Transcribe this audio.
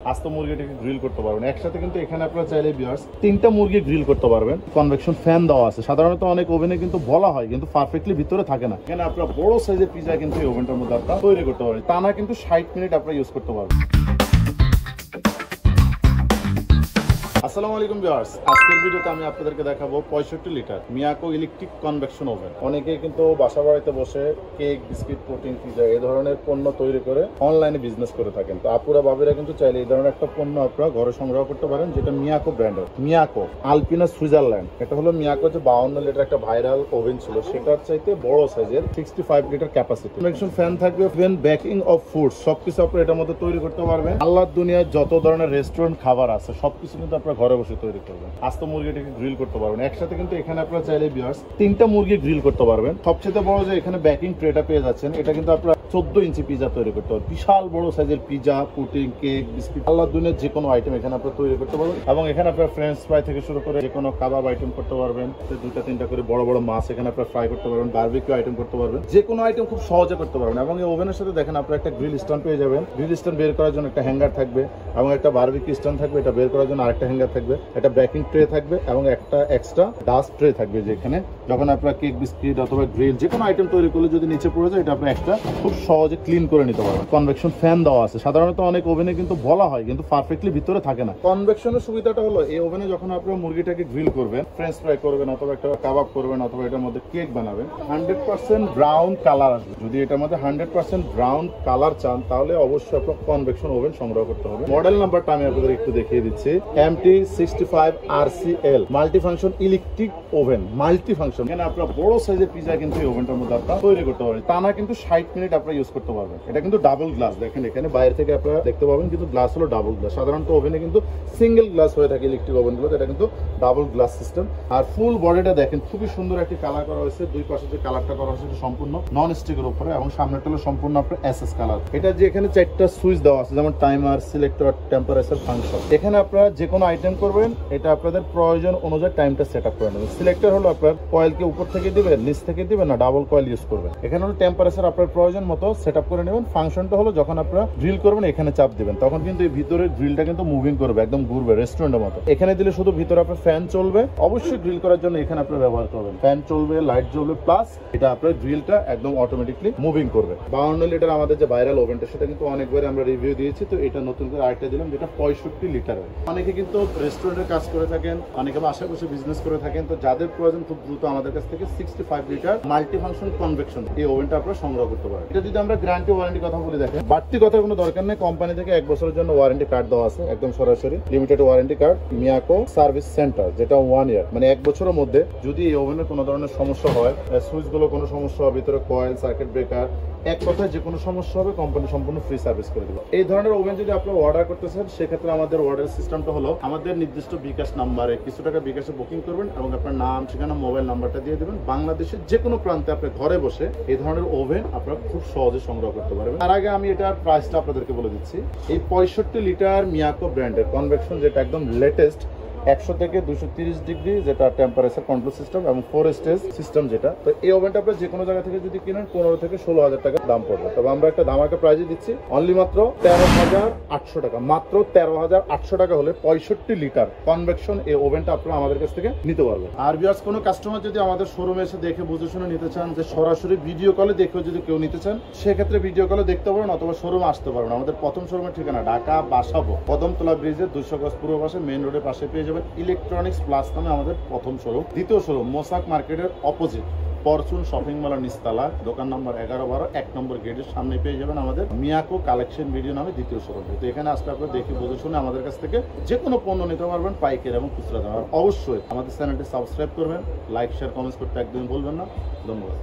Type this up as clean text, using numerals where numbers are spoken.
আস্ত মুরগিটাকে গ্রিল করতে পারবেন একসাথে, কিন্তু এখানে আপনারা চাইলে ভিউয়ার্স 3টা মুরগি গ্রিল করতে পারবেন। কনভেকশন ফ্যান দেওয়া আছে, সাধারণত অনেক ওভেনে কিন্তু বলা হয় কিন্তু পারফেক্টলি ভিতরে থাকে না। এখানে আপনারা বড় সাইজের পিজা কিন্তু এই ওভেনটার মধ্যে আপনারা তৈরি করতে পারবেন, টানা কিন্তু 60 মিনিট আপনারা ইউজ করতে পারবেন। আসসালামু আলাইকুম ভিউয়ার্স, আজকের ভিডিওতে আমি আপনাদেরকে দেখাবো 65 litre Miyako electric convection oven. অনেকেই কিন্তু বাসা বাড়িতে বসে কেক, বিস্কিট, পুডিং, পিজা এই ধরনের পণ্য তৈরি করে অনলাইনে বিজনেস করে থাকেন। তো আপুরা বাবিরা কিন্তু চাইলে এই ধরনের একটা পণ্য আপনারা ঘরে সংগ্রহ করতে পারেন, যেটা মিয়াকো ব্র্যান্ডের। মিয়াকো আলপিনা সুইজারল্যান্ড, এটা হলো মিয়াকো যে 52 লিটার একটা ভাইরাল ওভেন ছিল, সেটার চাইতে বড় সাইজের 65 লিটার ক্যাপাসিটি। কনভেকশন ফ্যান থাকবে, ফ্যান বেকিং অফ ফুড সবকিছু আপনারা এটার মধ্যে তৈরি করতে পারবেন। আল্লাহর দুনিয়ার যত ধরনের রেস্টুরেন্ট খাবার আছে সবকিছু কিন্তু আপনারা ঘরে বসে তৈরি করবেন। আস্ত মুরগিটাকে গ্রিল করতে পারবেন একসাথে, কিন্তু এখানে আপনারা চাইলে ভিউয়ার্স 3টা মুরগি গ্রিল করতে পারবেন। সবচেয়ে বড় যে এখানে বেকিং ট্রেটা পেয়ে যাচ্ছেন, এটা কিন্তু আপনারা 14 ইঞ্চি পিজা তৈরি করতে পারবেন। বিশাল বড় সাইজের পিজা, পুডিং, কেক, বিস্কিট, আল্লাহর দুনিয়ার যে কোনো আইটেম এখানে আপনারা তৈরি করতে পারবেন। এবং এখানে আপনারা ফ্রেঞ্চ ফ্রাই থেকে শুরু করে যে কোনো কাবাব আইটেম করতে পারবেন। 2-3টা করে বড় বড় মাছ এখানে আপনারা ফ্রাই করতে পারবেন। বারবিকিউ আইটেম করতে পারবেন, যে কোনো আইটেম খুব সহজে করতে পারবেন। এবং এই ওভেনের সাথে দেখেন আপনারা একটা গ্রিল স্ট্যান্ড পেয়ে যাবেন। গ্রিল স্ট্যান্ড বের করার জন্য একটা হ্যাঙ্গার থাকবে, এবং একটা বারবিকিউ স্ট্যান্ড থাকবে, এটা বের করার জন্য আরেকটা হ্যাঙ্গার থাকবে, একটা বেকিং ট্রে থাকবে, এবং একটা এক্সট্রা ডাস্ট ট্রে থাকবে, যেখানে যখন আপনারা কেক, বিস্কিট অথবা গ্রিল যে কোনো আইটেম তৈরি করলে যদি নিচে পড়ে যায়, এটা আপনারা একটা খুব সহজে ক্লিন করে নিতে পারবেন। কনভেকশন ফ্যান দেওয়া আছে, সাধারণত অনেক ওভেনে কিন্তু বলা হয় কিন্তু পারফেক্টলি ভিতরে থাকে না। কনভেকশনের সুবিধাটা হলো এই ওভেনে যখন আপনারা মুরগিটাকে গ্রিল করবেন, ফ্রেঞ্চ ফ্রাই করবেন, অথবা একটা কাবাব করবেন, অথবা এটার মধ্যে কেক বানাবেন, 100% ব্রাউন কালার আসবে। যদি এটার মধ্যে 100% ব্রাউন কালার চান, তাহলে অবশ্যই আপনার কনভেকশন ওভেন সংগ্রহ করতে হবে। মডেল নাম্বারটা আমি আপনাদের একটু দেখিয়ে দিচ্ছি, MT65RCL multi function electric oven. Multi function, এখানে আপনারা বড় সাইজের পিজা কিন্তু এই ওভেনটার মধ্যে আপনারা তৈরি করতে পারবেন, টানা কিন্তু 60 মিনিট আপনারা ইউজ করতে পারবেন। এটা কিন্তু ডাবল গ্লাস, দেখেন এখানে বাইরে থেকে আপনারা দেখতে পাবেন কিন্তু গ্লাস হলো ডাবল গ্লাস। সাধারণত ওভেনে কিন্তু সিঙ্গেল গ্লাস হয়ে থাকে ইলেকট্রিক ওভেনগুলো, এটা কিন্তু ডাবল গ্লাস সিস্টেম। আর ফুল বডিটা দেখেন খুবই সুন্দর একটি কালার করা হয়েছে। দুই পাশে যে কালারটা করা হয়েছে সম্পূর্ণ নন স্টিকের উপরে, এবং সামনেটা হলো সম্পূর্ণ আপনার এসএস কালার। এটা যে এখানে 4টা সুইচ দেওয়া আছে, যেমন টাইমার, সিলেক্টর, টেম্পারেচার, ফাংশন। এখানে আপনারা যে কোনো আইটেম করবেন, এটা আপনাদের প্রয়োজন অনুযায়ী টাইমটা সেট আপ করে নেবেন। সিলেক্টর হলো আপনার কয়েলকে উপর থেকে দিবেন, নিচ থেকে দিবেন, না ডাবল কয়েল ইউজ করবেন। এখানে হলো টেম্পারেচার আপনার প্রয়োজন মতো সেট আপ করে নেবেন। ফাংশনটা হলো যখন আপনারা গ্রিল করবেন এখানে চাপ দিবেন, তখন কিন্তু এই ভিতরে গ্রিলটা কিন্তু মুভিং করবে, একদম ঘুরবে রেস্টুরেন্টের মতো। এখানে দিলে শুধু ভিতরে আপনার ফ্যান চলবে, অবশ্যই গ্রিল করার জন্য এখানে আপনারা ব্যবহার করবেন। ফ্যান চলবে, লাইট জ্বলবে, প্লাস এটা আপনার গ্রিলটা একদম অটোমেটিকলি মুভিং করবে। 52 লিটার আমাদের যে ভাইরাল ওভেনটা, সেটা কিন্তু অনেকবার আমরা রিভিউ দিয়েছি, তো এটা নতুন করে আরেকটা দিলাম, যেটা 65 লিটারের। অনেকে কিন্তু রেস্টুরেন্টের কাজ করে থাকেন, অনেকে বাসায় বসে বিজনেস করে থাকেন, তো যাদের প্রয়োজন খুব দ্রুত আমাদের কাছ থেকে 65 লিটার মাল্টি ফাংশন কনভেকশন এই ওভেনটা আপনারা সংগ্রহ করতে পারেন। এটা যদি আমরা গ্যারান্টি ওয়ারেন্টি কথা বলে দেখেন, বাড়তি কথার কোনো দরকার নেই। কোম্পানি থেকে 1 বছরের জন্য ওয়ারেন্টি কার্ড দেওয়া আছে, একদম সরাসরি limited warranty card. Miyako service centre, যেটা 1 ইয়ার, মানে 1 বছরের মধ্যে যদি এই ওভেনের কোনো ধরনের সমস্যা হয়, সুইচ গুলো কোনো সমস্যা হবে, ভিতরে কয়েল, সার্কিট ব্রেকার, এক কথায় যে কোনো সমস্যা হবে, কোম্পানি সম্পূর্ণ ফ্রি সার্ভিস করে দেবে। এই ধরনের ওভেন যদি আপনারা অর্ডার করতে চান, সেক্ষেত্রে আমাদের অর্ডার সিস্টেমটা হলো, আমাদের নির্দিষ্ট বিকাশ নাম্বারে কিছু টাকা বিকাশে বুকিং করবেন, এবং আপনার নাম, ঠিকানা, মোবাইল নাম্বারটা দিয়ে দেবেন। বাংলাদেশের যে কোনো প্রান্তে আপনি ঘরে বসে এই ধরনের ওভেন আপনারা খুব সহজে সংগ্রহ করতে পারবেন। তার আগে আমি এটার প্রাইসটা আপনাদেরকে বলে দিচ্ছি। এই 65 লিটার মিয়াকো ব্র্যান্ডের কনভেকশন, যেটা একদম লেটেস্ট, 100 থেকে 230 ডিগ্রি, যেটা টেম্পারেচার কন্ট্রোল সিস্টেম, এবং 4 স্টেজ সিস্টেম যেটা। তো এই ওভেনটা আপনারা যে কোনো জায়গা থেকে যদি কিনেন 15 থেকে 16,000 টাকা দাম পড়বে। তবে আমরা একটা ধামাকা প্রাইজে দিচ্ছি, অনলি মাত্র 13,800 টাকা। মাত্র 13,800 টাকা হলে 65 লিটার কনভেকশন এই ওভেনটা আপনারা আমাদের কাছ থেকে নিতে পারবেন। আর ভিউয়ার্স, কোনো কাস্টমার যদি আমাদের শোরুমে এসে দেখে বুঝে শুনে নিতে চান, যে সরাসরি ভিডিও কলে দেখেও যদি কেউ নিতে চান, সেক্ষেত্রে ভিডিও কলে দেখতে পারেন, অথবা শোরুমে আসতে পারেন। আমাদের প্রথম শোরুমের ঠিকানা ঢাকা বাসাবো, কদমতলা ব্রিজের 200 গজ পূর্ব পাশে, মেইন রোডের পাশে পেয়ে যাবেন ইলেকট্রনিক্স প্লাস নামে আমাদের প্রথম শোরুম। দ্বিতীয় শোরুম মোসাক মার্কেটের অপোজিট ফরচুন শপিং মলের নিচতলা, দোকান নম্বর 11-12, 1 নম্বর গেটের সামনে পেয়ে যাবেন আমাদের মিয়াকো কালেকশন ভিডিও নামে দ্বিতীয় শোরুম। তো এখানে আসলে আপনারা দেখে বুঝে শুনে আমাদের কাছ থেকে যে কোনো পণ্য নিতে পারবেন, পাইকারি এবং খুচরা দাম। আর অবশ্যই আমাদের চ্যানেলটি সাবস্ক্রাইব করবেন, লাইক, শেয়ার, কমেন্টস করতে একদমই ভুলবেন না। ধন্যবাদ।